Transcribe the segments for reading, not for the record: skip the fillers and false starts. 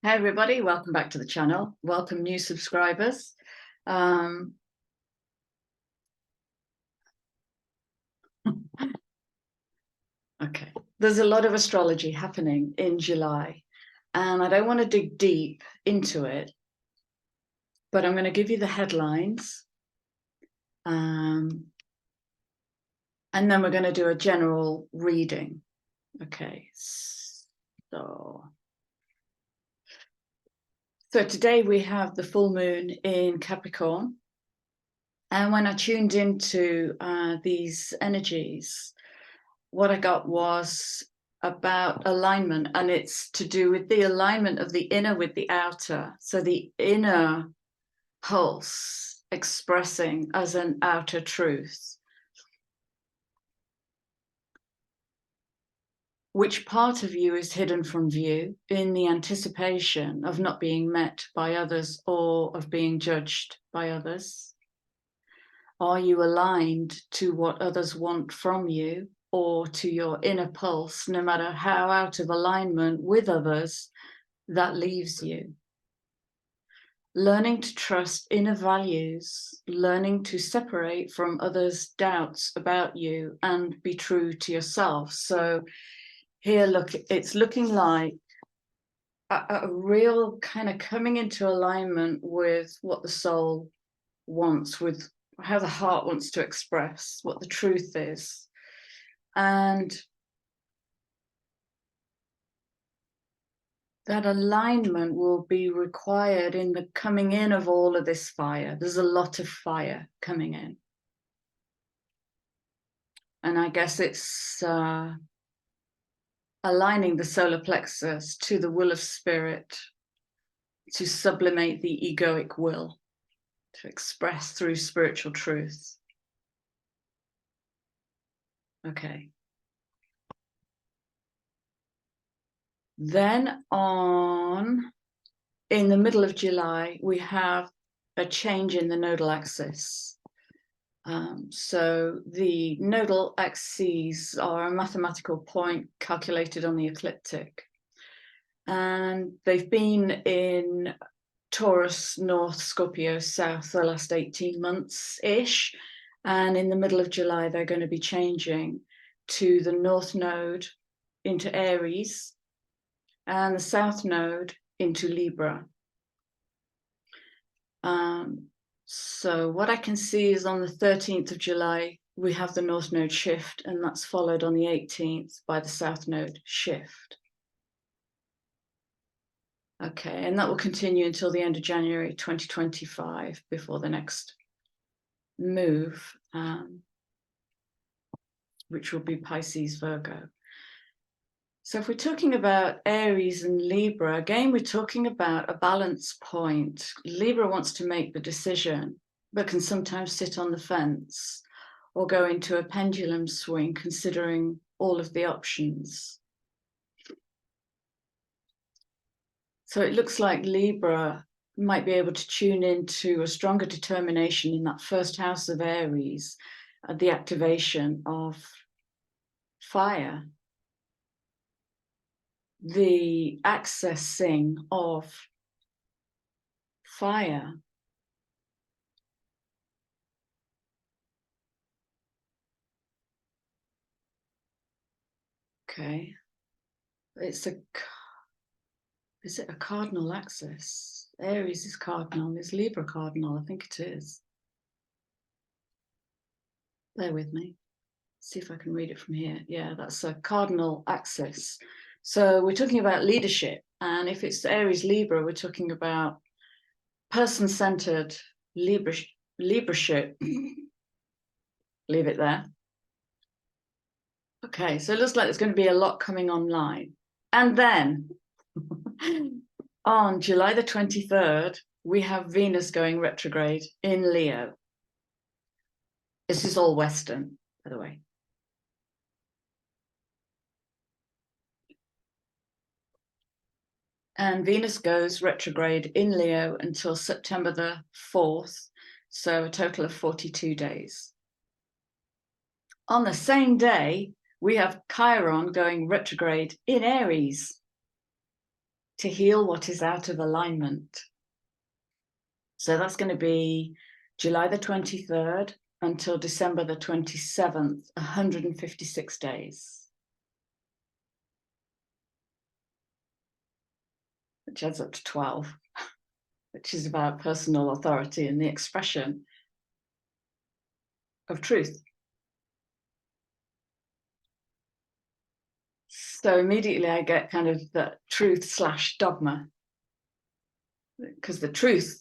Hey everybody, welcome back to the channel. Welcome new subscribers. Okay, there's a lot of astrology happening in July, and I don't want to dig deep into it, but I'm going to give you the headlines, and then we're going to do a general reading. Okay, so today we have the full moon in Capricorn, and when I tuned into these energies, what I got was about alignment, and it's to do with the alignment of the inner with the outer. So the inner pulse expressing as an outer truth. Which part of you is hidden from view in the anticipation of not being met by others or of being judged by others? Are you aligned to what others want from you or to your inner pulse, no matter how out of alignment with others that leaves you? Learning to trust inner values, learning to separate from others' doubts about you and be true to yourself. So here, look, it's looking like a real kind of coming into alignment with what the soul wants, with how the heart wants to express what the truth is. And that alignment will be required in the coming in of all of this fire. There's a lot of fire coming in. And I guess it's aligning the solar plexus to the will of spirit, to sublimate the egoic will, to express through spiritual truth. Okay. Then in the middle of July, we have a change in the nodal axis. So the nodal axes are a mathematical point calculated on the ecliptic. And they've been in Taurus, North, Scorpio, South the last 18 months-ish. And in the middle of July, they're going to be changing to the North node into Aries and the South node into Libra. So what I can see is on the 13th of July, we have the North node shift, and that's followed on the 18th by the South node shift. Okay, and that will continue until the end of January 2025 before the next move, which will be Pisces, Virgo. So if we're talking about Aries and Libra, again, we're talking about a balance point. Libra wants to make the decision, but can sometimes sit on the fence or go into a pendulum swing, considering all of the options. So it looks like Libra might be able to tune into a stronger determination in that first house of Aries, the activation of fire, the accessing of fire. Okay, is it a cardinal axis? Aries is cardinal. Is Libra cardinal? I think it is. Bear with me. See if I can read it from here. Yeah, that's a cardinal axis. So we're talking about leadership. And if it's Aries Libra, we're talking about person-centered leadership. Leave it there. Okay, so it looks like there's going to be a lot coming online. And then on July the 23rd, we have Venus going retrograde in Leo. This is all Western, by the way. And Venus goes retrograde in Leo until September the 4th, so a total of 42 days. On the same day, we have Chiron going retrograde in Aries. to heal what is out of alignment. So that's going to be July the 23rd until December the 27th, 156 days. Which adds up to 12, which is about personal authority and the expression of truth. So immediately I get kind of the truth/dogma, because the truth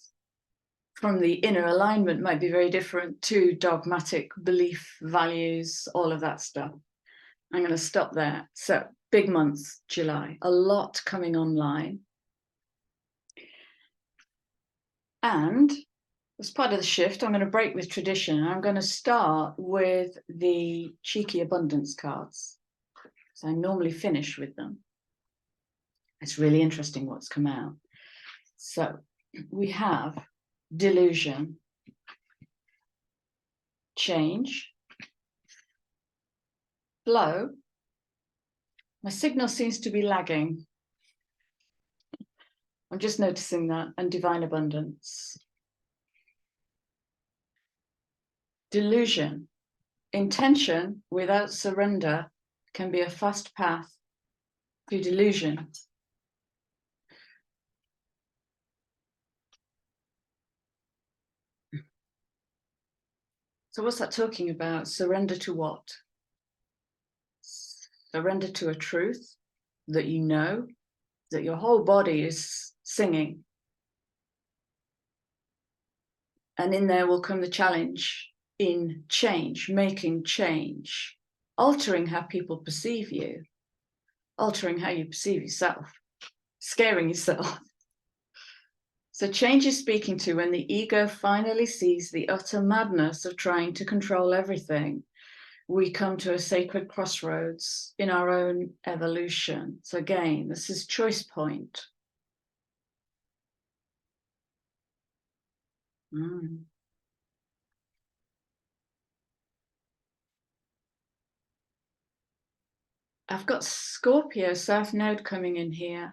from the inner alignment might be very different to dogmatic belief, values, all of that stuff. I'm going to stop there. So big month, July, a lot coming online. And as part of the shift, I'm going to break with tradition. I'm going to start with the cheeky abundance cards. So I normally finish with them. It's really interesting what's come out. So we have delusion, change, flow. My signal seems to be lagging. I'm just noticing that, and divine abundance. Delusion, intention without surrender can be a fast path to delusion. So what's that talking about? Surrender to what? Surrender to a truth that you know, that your whole body is singing. And in there will come the challenge in change, making change, altering how people perceive you, altering how you perceive yourself, scaring yourself. So change is speaking to when the ego finally sees the utter madness of trying to control everything. We come to a sacred crossroads in our own evolution. So again, this is choice point. I've got Scorpio South Node coming in here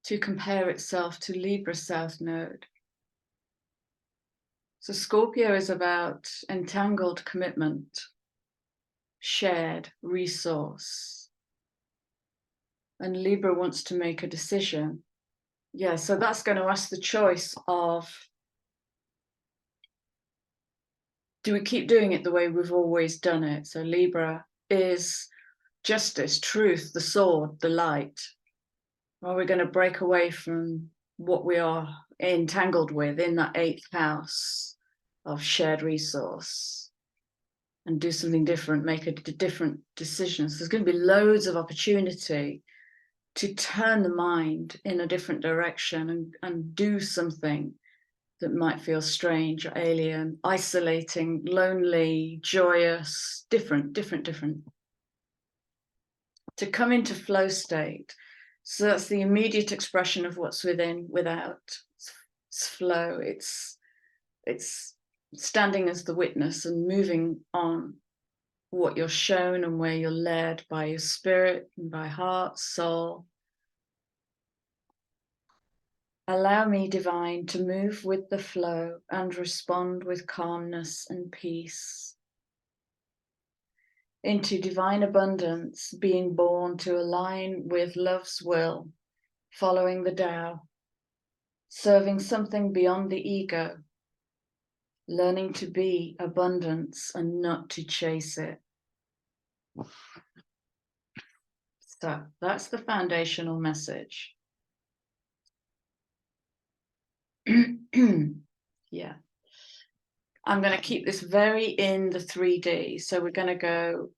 to compare itself to Libra South Node. So Scorpio is about entangled commitment, shared resource. And Libra wants to make a decision. Yeah, so that's going to ask the choice of, do we keep doing it the way we've always done it? So Libra is justice, truth, the sword, the light. Or we're going to break away from what we are entangled with in that 8th house of shared resource and do something different, make a different decision. So there's going to be loads of opportunity to turn the mind in a different direction and do something that might feel strange or alien, isolating, lonely, joyous, different. To come into flow state. So that's the immediate expression of what's within, without. It's flow. It's standing as the witness and moving on what you're shown and where you're led by your spirit and by heart, soul. Allow me, divine, to move with the flow and respond with calmness and peace. Into divine abundance, being born to align with love's will, following the Tao, serving something beyond the ego, learning to be abundance and not to chase it. So that's the foundational message. Yeah. I'm going to keep this very in the 3D. So we're going to go,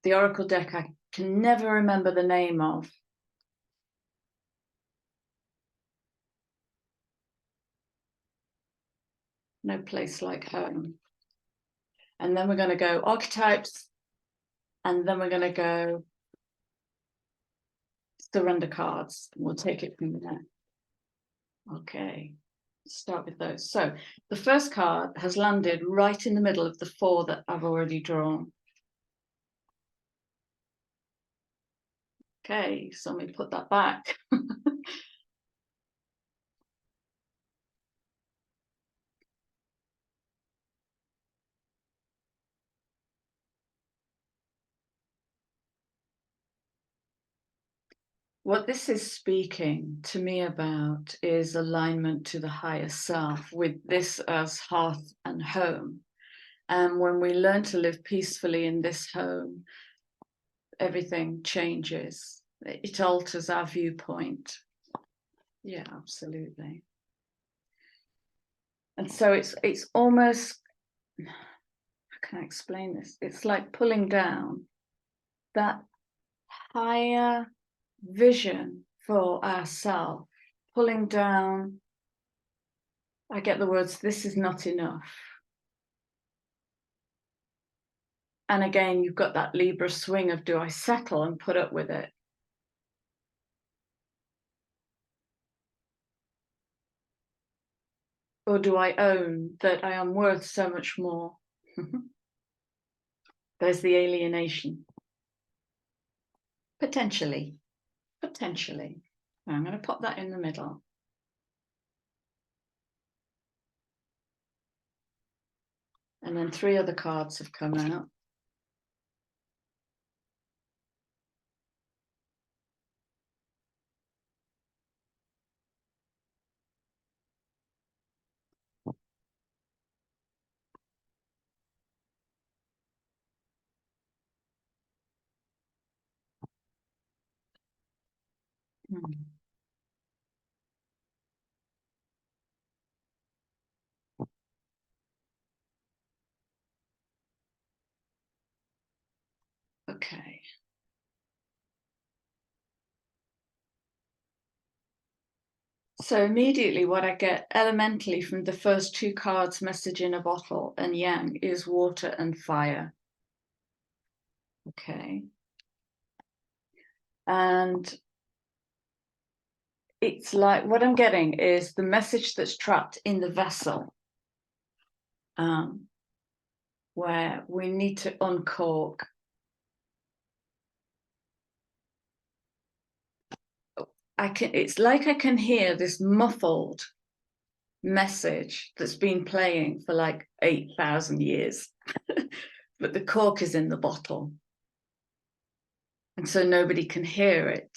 the Oracle deck I can never remember the name of. No place like home. And then we're going to go archetypes. And then we're going to go surrender cards. We'll take it from there. Okay, start with those. So the first card has landed right in the middle of the 4 that I've already drawn. Okay, so let me put that back. What this is speaking to me about is alignment to the higher self, with this as hearth and home. And when we learn to live peacefully in this home, everything changes. It alters our viewpoint. Yeah, absolutely. And so it's almost, how can I explain this? It's like pulling down that higher vision for ourselves, pulling down, I get the words, this is not enough. And again, you've got that Libra swing of, do I settle and put up with it? Or do I own that I am worth so much more? There's the alienation. Potentially. I'm going to pop that in the middle. And then 3 other cards have come out. Okay. So immediately what I get elementally from the first 2 cards, message in a bottle and yang, is water and fire. Okay. And it's like, what I'm getting is the message that's trapped in the vessel, where we need to uncork. It's like I can hear this muffled message that's been playing for like 8,000 years, but the cork is in the bottle. And so nobody can hear it.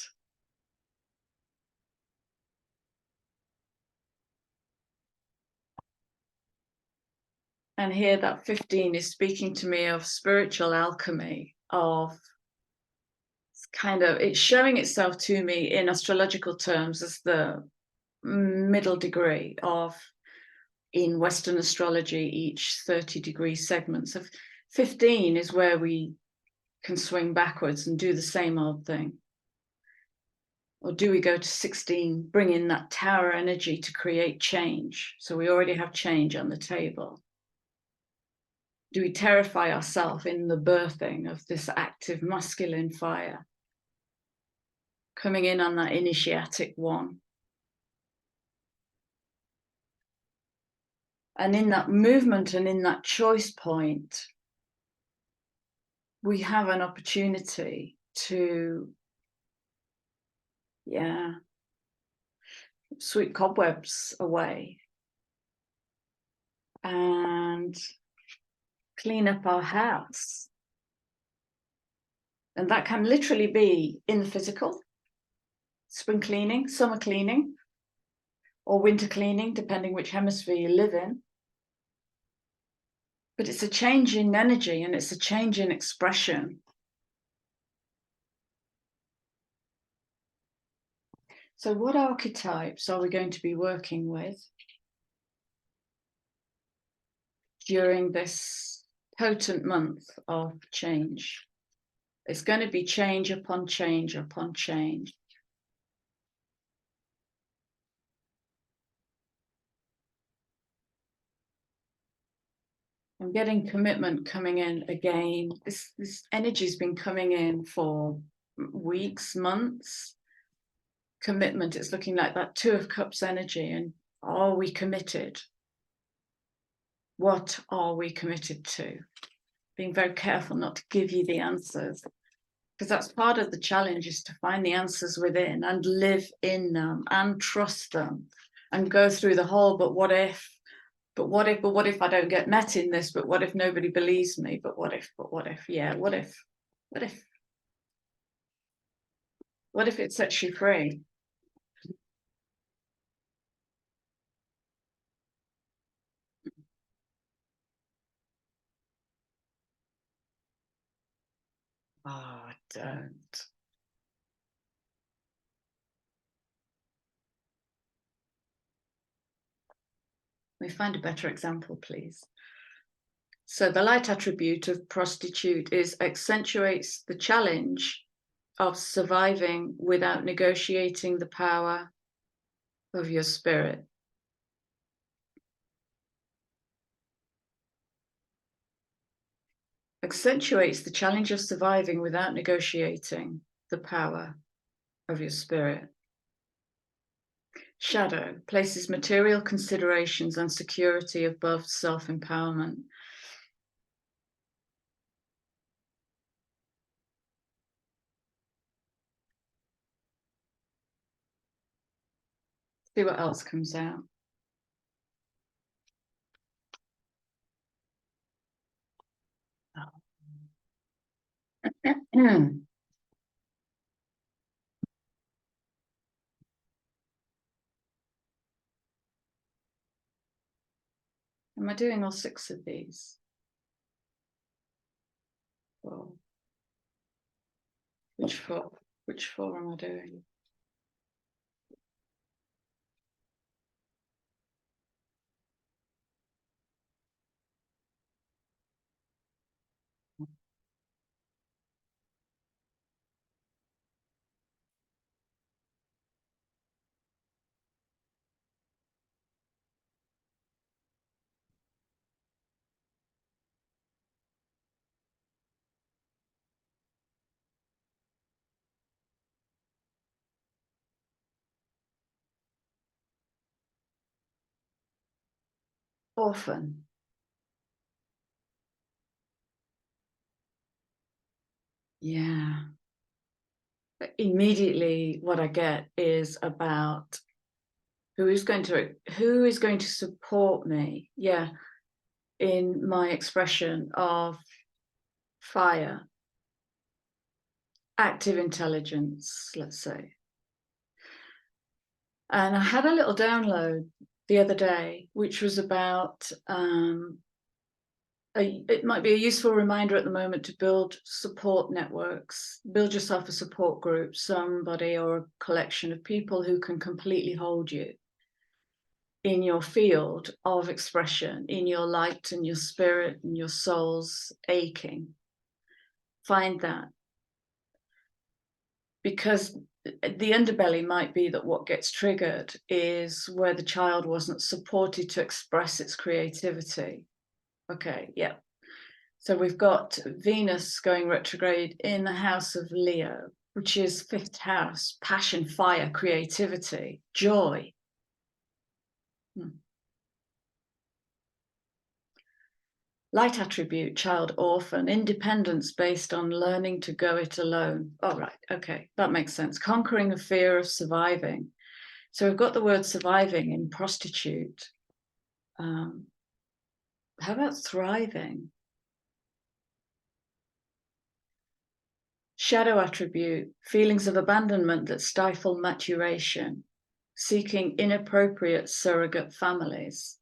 And here that 15 is speaking to me of spiritual alchemy, of it's showing itself to me in astrological terms as the middle degree of, in Western astrology, each 30-degree segments of 15 is where we can swing backwards and do the same old thing. Or do we go to 16, bring in that tower energy to create change? So we already have change on the table. Do we terrify ourselves in the birthing of this active masculine fire? Coming in on that initiatic 1. And in that movement and in that choice point, we have an opportunity to, sweep cobwebs away and clean up our house. And that can literally be in the physical, spring cleaning, summer cleaning, or winter cleaning, depending which hemisphere you live in. But it's a change in energy and it's a change in expression. So what archetypes are we going to be working with during this potent month of change? It's going to be change upon change upon change. I'm getting commitment coming in again. This energy's been coming in for weeks, months. Commitment, it's looking like that 2 of Cups energy. And are we committed? What are we committed to? Being very careful not to give you the answers. Because that's part of the challenge, is to find the answers within and live in them and trust them and go through the whole, but what if, but what if, but what if I don't get met in this, but what if nobody believes me, but what if, yeah, what if it sets you free? Oh, don't. Let me find a better example, please. So the light attribute of prostitute is accentuates the challenge of surviving without negotiating the power of your spirit. Accentuates the challenge of surviving without negotiating the power of your spirit. Shadow places material considerations and security above self-empowerment. See what else comes out. Am I doing all 6 of these? Four. Which 4? Which 4 am I doing? Orphan. Yeah. Immediately what I get is about who is going to support me, yeah, in my expression of fire, active intelligence, let's say. And I had a little download the other day, which was about it might be a useful reminder at the moment to build support networks, build yourself a support group, somebody or a collection of people who can completely hold you in your field of expression, in your light and your spirit and your soul's aching. Find that. Because the underbelly might be that what gets triggered is where the child wasn't supported to express its creativity. Okay, yeah. So we've got Venus going retrograde in the house of Leo, which is 5th house, passion, fire, creativity, joy. Light attribute, child orphan, independence based on learning to go it alone. Oh, right, okay, that makes sense. Conquering the fear of surviving. So we've got the word surviving in prostitute. How about thriving? Shadow attribute, feelings of abandonment that stifle maturation, seeking inappropriate surrogate families.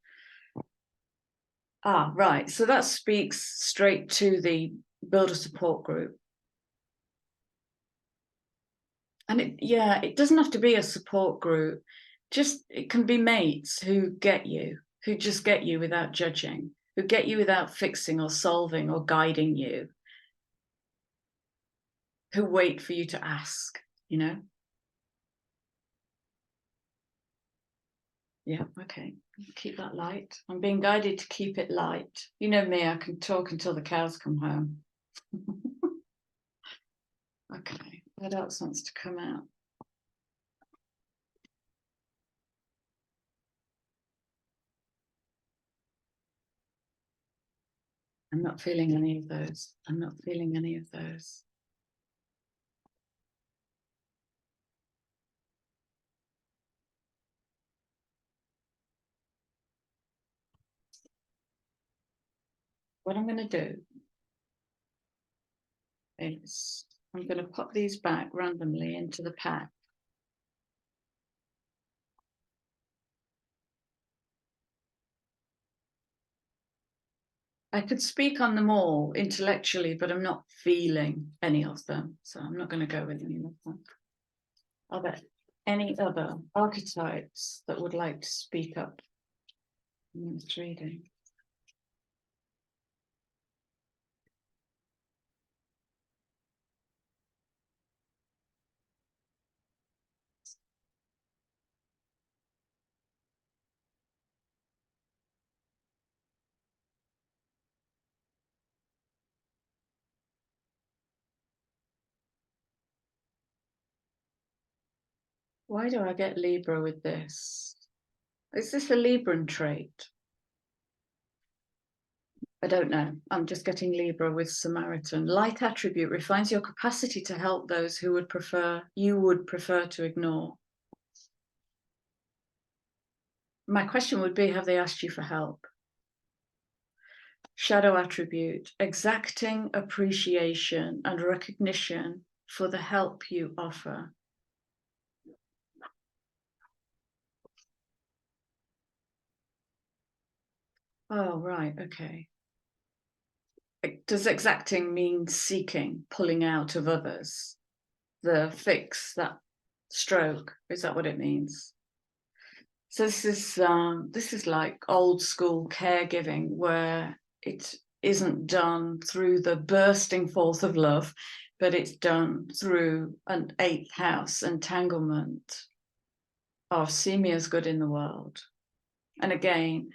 Ah, right. So that speaks straight to the builder support group. And it doesn't have to be a support group. Just, it can be mates who get you, who just get you without judging, who get you without fixing or solving or guiding you, who wait for you to ask, you know? Yeah, okay. Keep that light. I'm being guided to keep it light. You know me, I can talk until the cows come home. Okay, what else wants to come out? I'm not feeling any of those. I'm not feeling any of those. what I'm going to do is I'm going to pop these back randomly into the pack. I could speak on them all intellectually, but I'm not feeling any of them. So I'm not going to go with any of them. Are there any other archetypes that would like to speak up in this reading? Why do I get Libra with this? Is this a Libran trait? I don't know. I'm just getting Libra with Samaritan. Light attribute refines your capacity to help those who you would prefer to ignore. My question would be, have they asked you for help? Shadow attribute, exacting appreciation and recognition for the help you offer. Oh, right, okay. Does exacting mean seeking, pulling out of others? The fix, that stroke, is that what it means? So this is like old school caregiving, where it isn't done through the bursting forth of love, but it's done through an 8th house entanglement of see me as good in the world. And again,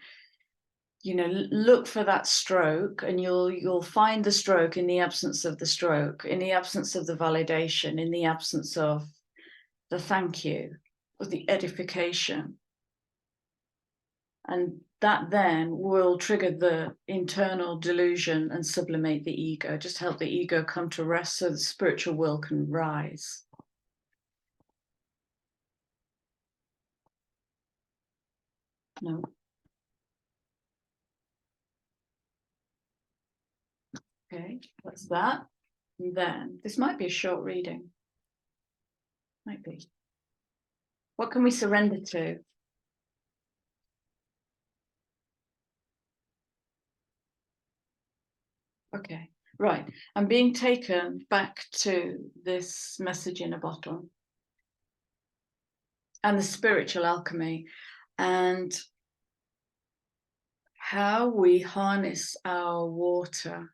you know, look for that stroke, and you'll find the stroke in the absence of the stroke, in the absence of the validation, in the absence of the thank you, of the edification. And that then will trigger the internal delusion and sublimate the ego, just help the ego come to rest so the spiritual will can rise. No. Okay, that's that. And then this might be a short reading. Might be. What can we surrender to? Okay, right. I'm being taken back to this message in a bottle and the spiritual alchemy and how we harness our water.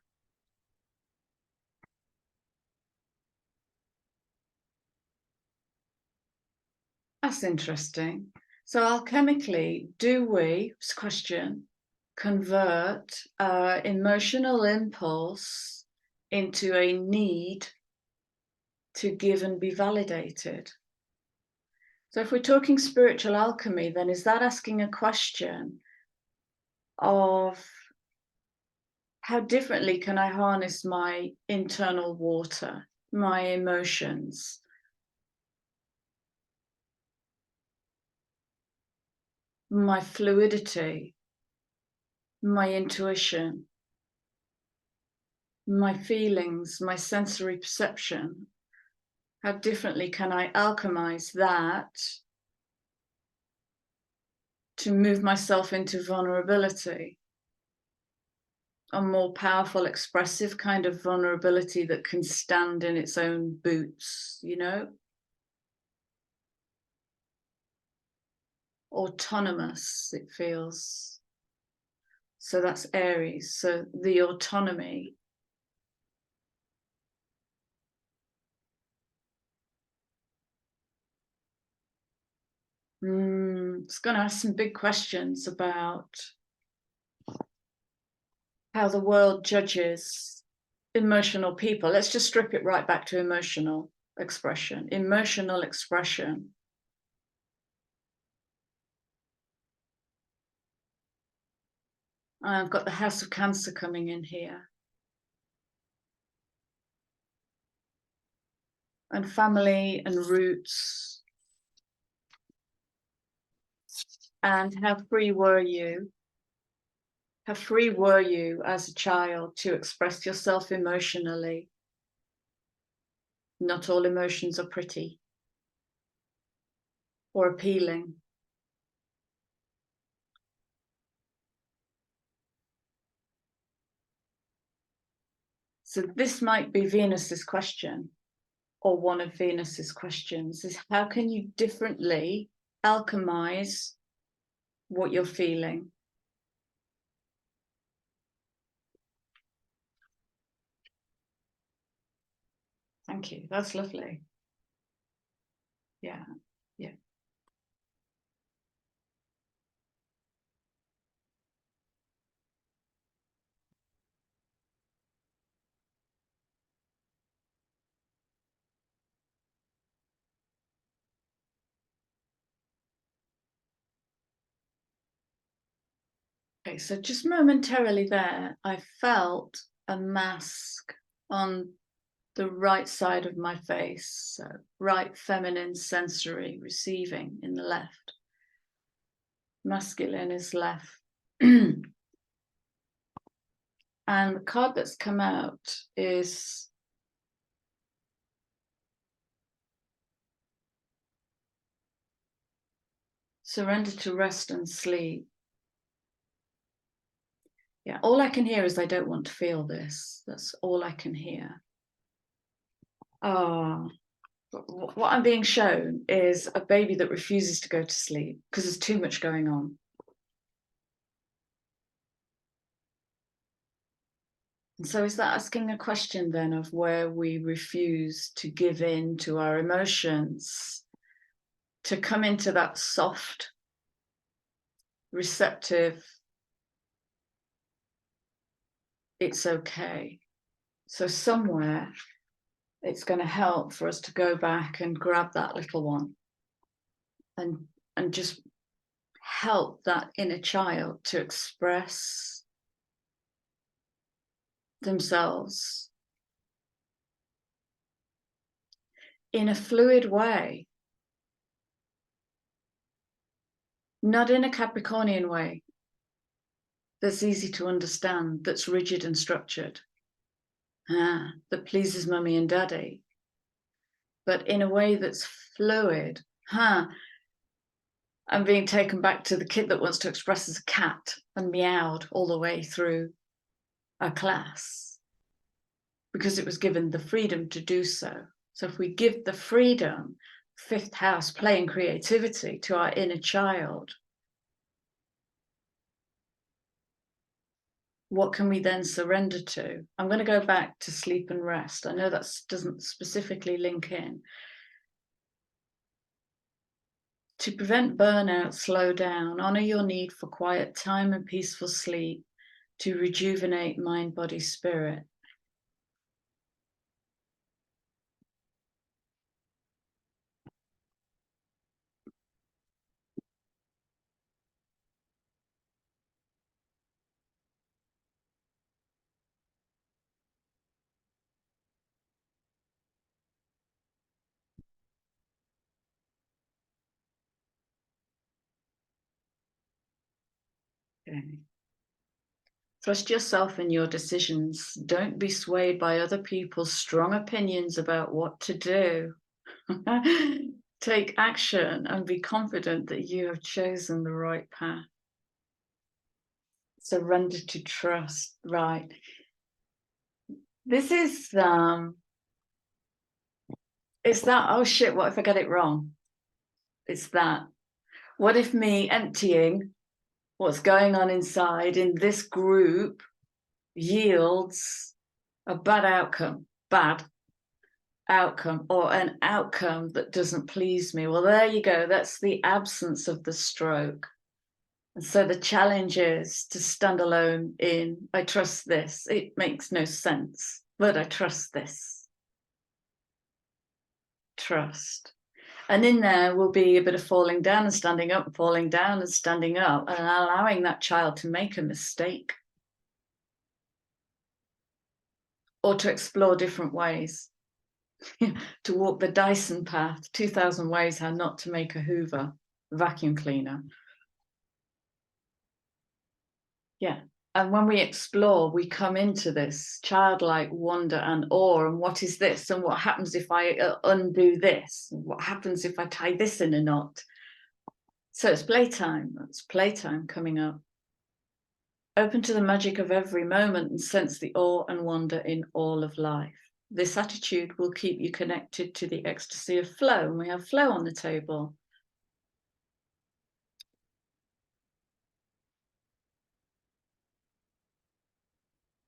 That's interesting. So alchemically, do we, question, convert our emotional impulse into a need to give and be validated? So if we're talking spiritual alchemy, then is that asking a question of how differently can I harness my internal water, my emotions? My fluidity, my intuition, my feelings, my sensory perception. How differently can I alchemize that to move myself into vulnerability? A more powerful, expressive kind of vulnerability that can stand in its own boots, you know? Autonomous, it feels. So that's Aries. So the autonomy. It's going to ask some big questions about how the world judges emotional people. Let's just strip it right back to emotional expression. Emotional expression. I've got the House of Cancer coming in here. And family and roots. And how free were you? How free were you as a child to express yourself emotionally? Not all emotions are pretty or appealing. So this might be Venus's question, or one of Venus's questions, is how can you differently alchemize what you're feeling? Thank you. That's lovely. Yeah. Yeah. Okay, so just momentarily there, I felt a mask on the right side of my face, so right feminine sensory receiving in the left. Masculine is left. And the card that's come out is surrender to rest and sleep. Yeah, all I can hear is I don't want to feel this. That's all I can hear. Oh, what I'm being shown is a baby that refuses to go to sleep because there's too much going on. And so is that asking a question then of where we refuse to give in to our emotions, to come into that soft, receptive, it's okay. So somewhere it's going to help for us to go back and grab that little one and just help that inner child to express themselves in a fluid way, not in a Capricornian way that's easy to understand, that's rigid and structured, that pleases mummy and daddy, but in a way that's fluid. I'm being taken back to the kid that wants to express as a cat and meowed all the way through a class because it was given the freedom to do so. So if we give the freedom, fifth house, play and creativity to our inner child, what can we then surrender to? I'm going to go back to sleep and rest. I know that doesn't specifically link in. To prevent burnout, slow down, honor your need for quiet time and peaceful sleep to rejuvenate mind, body, spirit. Okay. Trust yourself in your decisions. Don't be swayed by other people's strong opinions about what to do. Take action and be confident that you have chosen the right path. Surrender to trust. Right. This is it's that, oh shit, what if I get it wrong? It's that. What if me emptying what's going on inside in this group yields a bad outcome, or an outcome that doesn't please me? Well, there you go. That's the absence of the stroke. And so the challenge is to stand alone in, I trust this. It makes no sense, but I trust this. Trust. And in there will be a bit of falling down and standing up, falling down and standing up, and allowing that child to make a mistake or to explore different ways, to walk the Dyson path, 2,000 ways how not to make a Hoover vacuum cleaner. Yeah, And when we explore, we come into this childlike wonder and awe. And what is this? And what happens if I undo this? And what happens if I tie this in a knot? So it's playtime. It's playtime coming up. Open to the magic of every moment and sense the awe and wonder in all of life. This attitude will keep you connected to the ecstasy of flow. And we have flow on the table.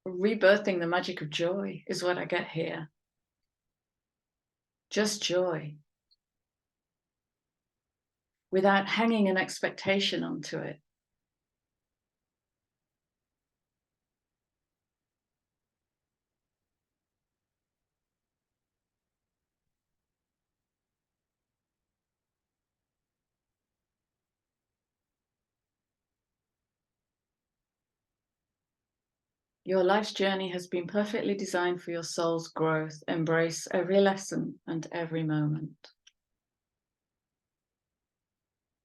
Rebirthing the magic of joy is what I get here. Just joy. Without hanging an expectation onto it. Your life's journey has been perfectly designed for your soul's growth. Embrace every lesson and every moment.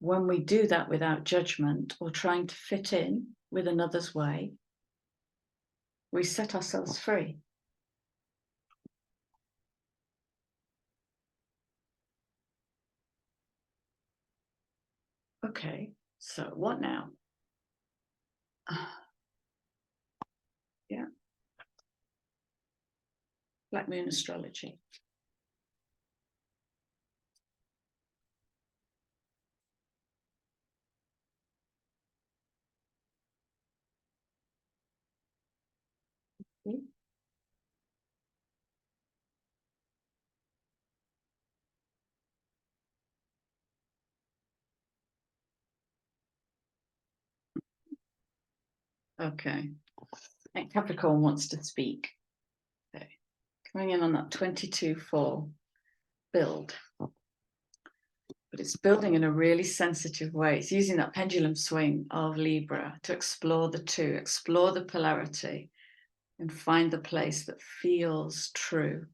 When we do that without judgment or trying to fit in with another's way, we set ourselves free. Okay, so what now? Yeah. Black Moon Astrology. Okay. And Capricorn wants to speak. Okay. Coming in on that 22-4 build. But it's building in a really sensitive way. It's using that pendulum swing of Libra to explore the two, explore the polarity, and find the place that feels true.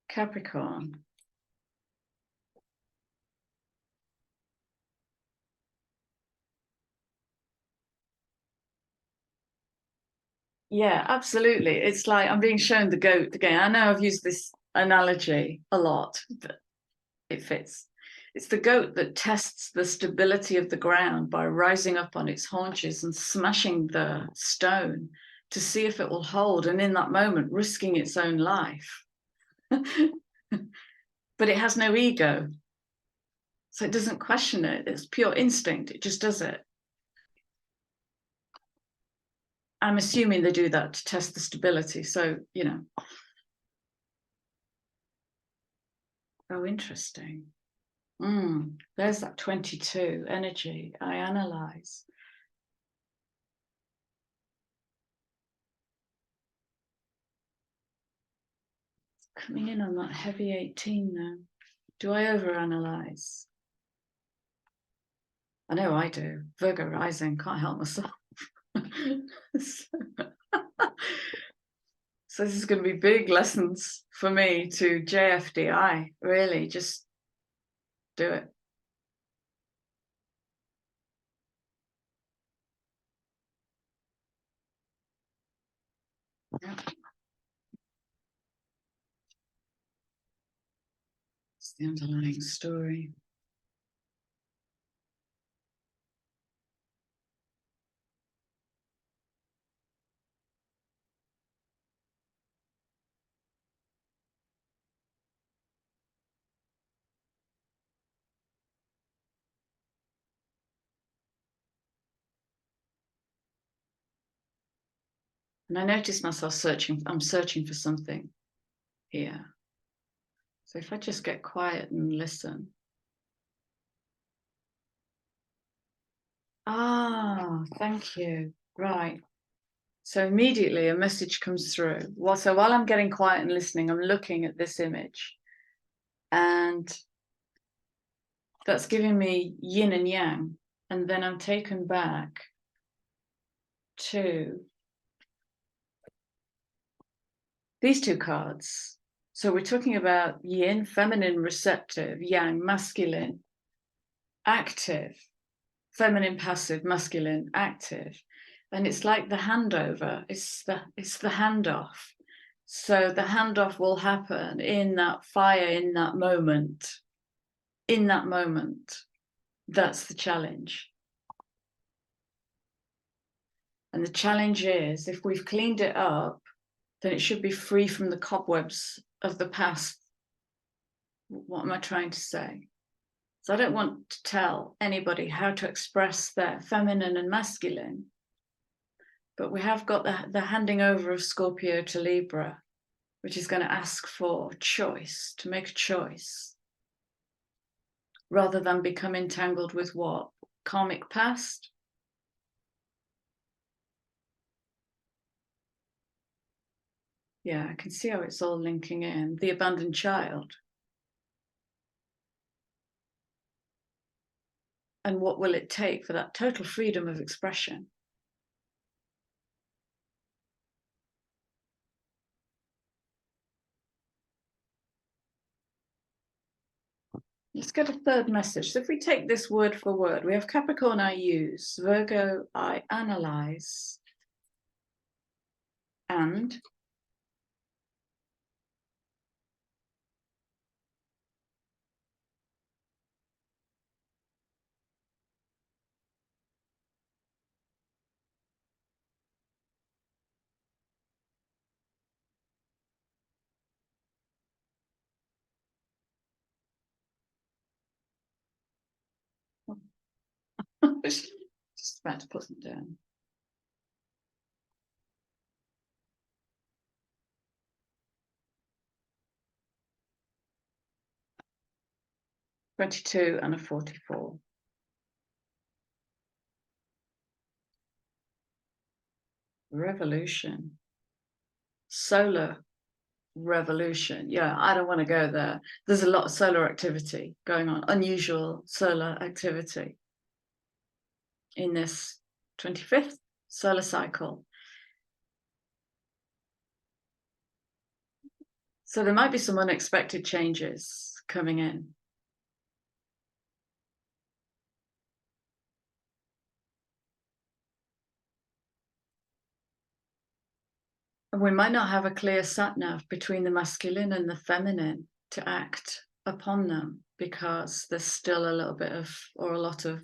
Capricorn. Yeah, absolutely. It's like I'm being shown the goat again. I know I've used this analogy a lot, but it fits. It's the goat that tests the stability of the ground by rising up on its haunches and smashing the stone to see if it will hold, and in that moment risking its own life. But it has no ego, so it doesn't question it. It's pure instinct. It just does it. I'm assuming they do that to test the stability, so you know. Oh, interesting. There's that 22 energy. I analyze. Coming in on that heavy 18 now. Do I overanalyze? I know I do. Virgo rising, can't help myself. So this is going to be big lessons for me to JFDI. Really, just do it. Yeah. It's the underlying story. And I notice myself searching. I'm searching for something here. So if I just get quiet and listen. Ah, thank you. Right. So immediately a message comes through. So while I'm getting quiet and listening, I'm looking at this image. And that's giving me yin and yang. And then I'm taken back to these two cards. So we're talking about yin, feminine, receptive, yang, masculine, active. feminine passive, masculine active. And it's like the handover, it's the handoff. So the handoff will happen in that fire, in that moment. In that moment. That's the challenge. And the challenge is, if we've cleaned it up, then it should be free from the cobwebs of the past. What am I trying to say? So I don't want to tell anybody how to express their feminine and masculine, but we have got the handing over of Scorpio to Libra, which is going to ask for choice, to make a choice, rather than become entangled with what? Karmic past? Yeah, I can see how it's all linking in. The abandoned child. And what will it take for that total freedom of expression? Let's get a third message. So if we take this word for word, we have Capricorn, I use, Virgo, I analyze, and just about to put them down. $22 and a 44. Revolution. Solar revolution. Yeah, I don't want to go there. There's a lot of solar activity going on, unusual solar activity in this 25th solar cycle. So there might be some unexpected changes coming in. And we might not have a clear sat-nav between the masculine and the feminine to act upon them, because there's still a little bit of, or a lot of,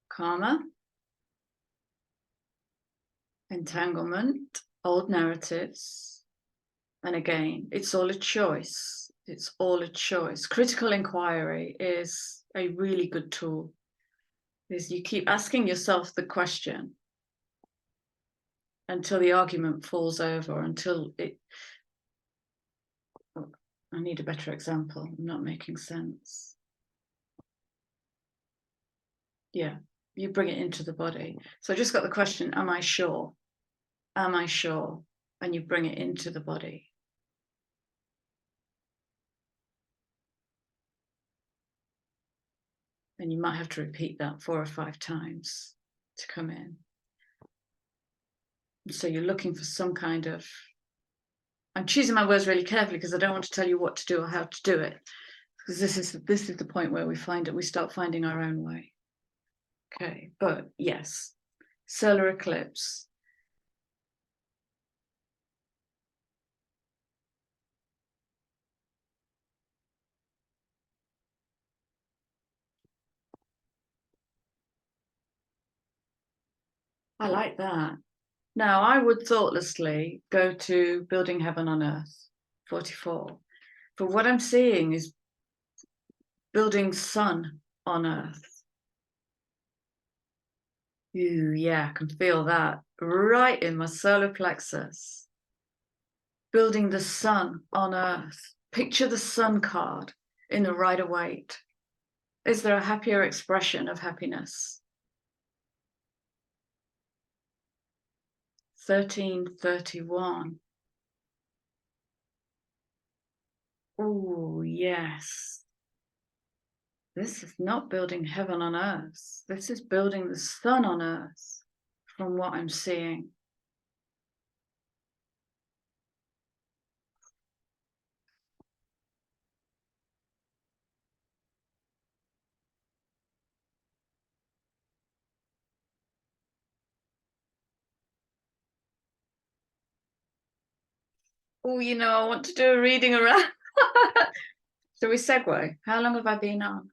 karma, entanglement, old narratives. And again, it's all a choice. It's all a choice. Critical inquiry is a really good tool. Is you keep asking yourself the question until the argument falls over, until it, I need a better example. I'm not making sense. Yeah, you bring it into the body. So I just got the question, am I sure? Am I sure? And you bring it into the body. And you might have to repeat that 4 or 5 times to come in. So you're looking for some kind of, I'm choosing my words really carefully because I don't want to tell you what to do or how to do it, because this is the point where we start finding our own way. Okay, but yes, solar eclipse. I like that. Now, I would thoughtlessly go to Building Heaven on Earth, 44. But what I'm seeing is building sun on Earth. Ooh, yeah, I can feel that right in my solar plexus. Building the sun on Earth. Picture the sun card in the Rider-Waite. Is there a happier expression of happiness? 1331. Oh, yes. This is not building heaven on earth. This is building the sun on earth, from what I'm seeing. Oh, you know, I want to do a reading around. Shall we segue? How long have I been on?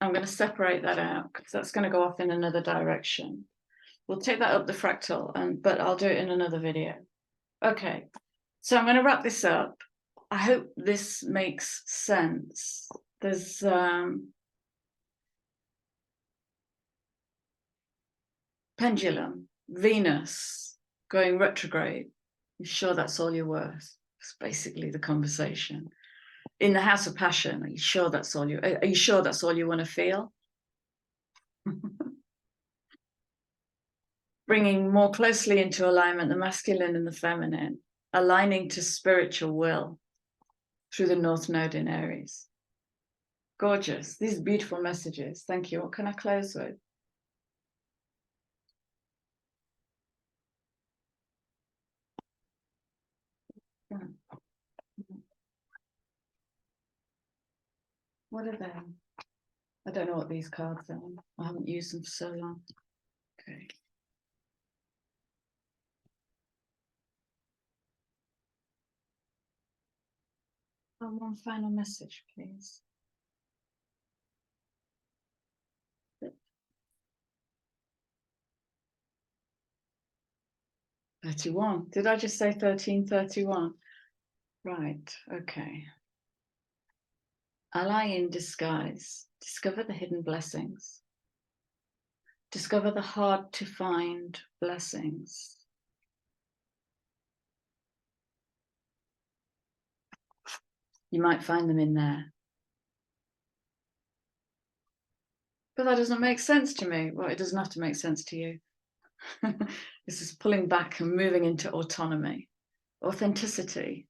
I'm going to separate that out because that's going to go off in another direction. We'll take that up the fractal, but I'll do it in another video. Okay, so I'm going to wrap this up. I hope this makes sense. There's pendulum, Venus going retrograde. You sure that's all you're worth? It's basically the conversation. In the house of passion, are you sure that's all you want to feel? Bringing more closely into alignment the masculine and the feminine, aligning to spiritual will through the North Node in Aries. Gorgeous. These are beautiful messages. Thank you. What can I close with? What are they? I don't know what these cards are. I haven't used them for so long. Okay. One final message, please. 31. Did I just say 1331? Right, okay. Ally in disguise. Discover the hidden blessings. Discover the hard to find blessings. You might find them in there. But that doesn't make sense to me. Well, it doesn't have to make sense to you. This is pulling back and moving into autonomy, authenticity,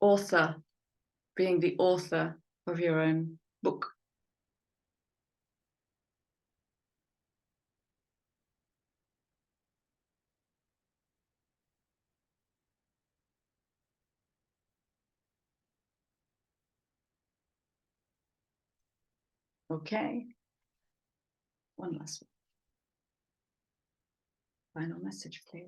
author, being the author of your own book. Okay. One last one. Final message, please.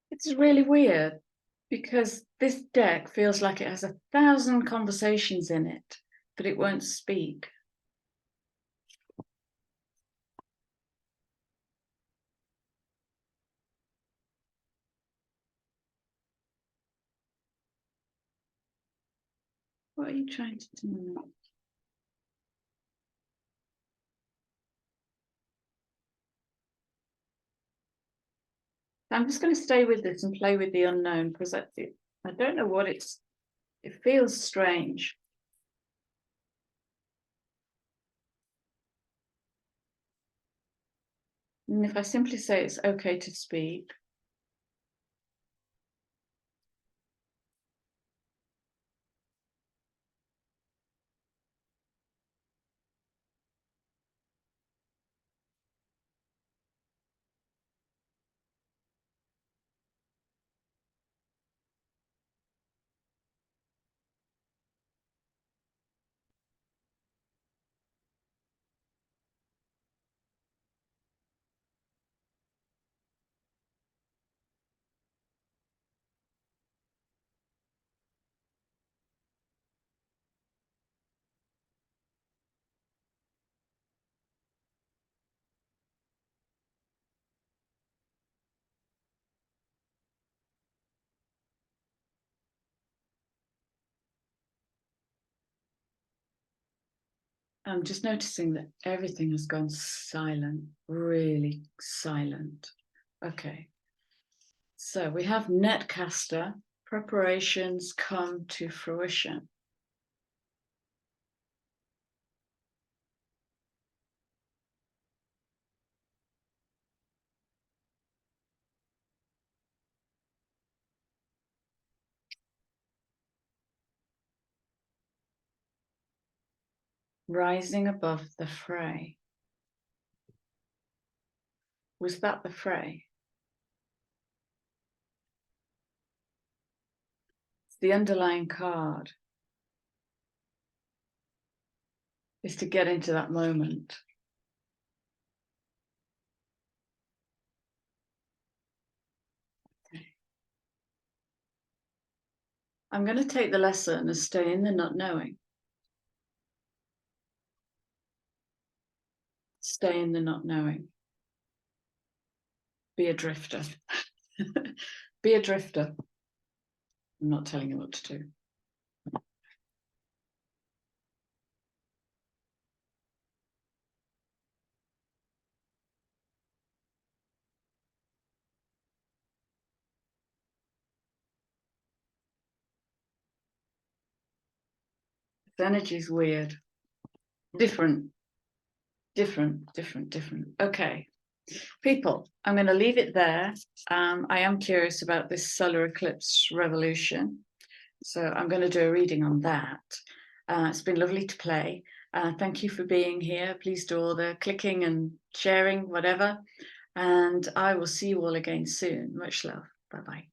It's really weird because this deck feels like it has 1,000 conversations in it, but it won't speak. What are you trying to do? I'm just going to stay with this and play with the unknown because I don't know what it feels strange. And if I simply say it's okay to speak, I'm just noticing that everything has gone silent, really silent. Okay. So we have Netcaster, preparations come to fruition. rising above the fray. Was that the fray? It's the underlying card is to get into that moment. I'm going to take the lesson and stay in the not knowing. Stay in the not knowing. Be a drifter. Be a drifter. I'm not telling you what to do. This energy is weird. Different. Okay. People, I'm going to leave it there. I am curious about this solar eclipse revolution. So I'm going to do a reading on that. It's been lovely to play. Thank you for being here. Please do all the clicking and sharing, whatever. And I will see you all again soon. Much love. Bye-bye.